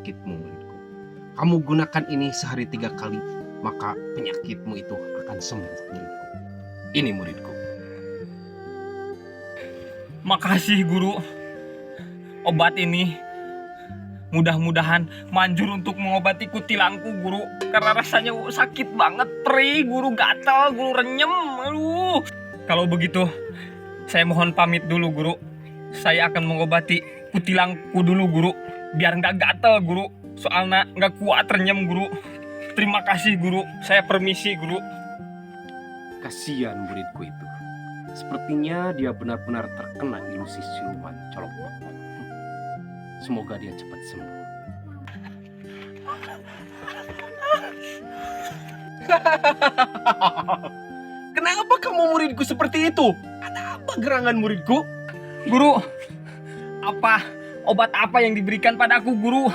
penyakitmu, muridku. Kamu gunakan ini sehari 3 kali, maka penyakitmu itu akan sembuh, muridku. Ini muridku. Makasih guru. Obat ini mudah-mudahan manjur untuk mengobati kutilangku guru. Karena rasanya sakit banget, perih guru, gatal guru, renyem. Aduh. Kalau begitu saya mohon pamit dulu guru. Saya akan mengobati kutilangku dulu guru, biar nggak gatal guru. Soalnya nggak kuat renyem guru. Terima kasih guru. Saya permisi guru. Kasihan muridku itu. Sepertinya dia benar-benar terkena ilusi siluman colok bokok. Semoga dia cepat sembuh. Kenapa kamu muridku seperti itu? Ada apa gerangan muridku? Guru, obat apa yang diberikan padaku guru?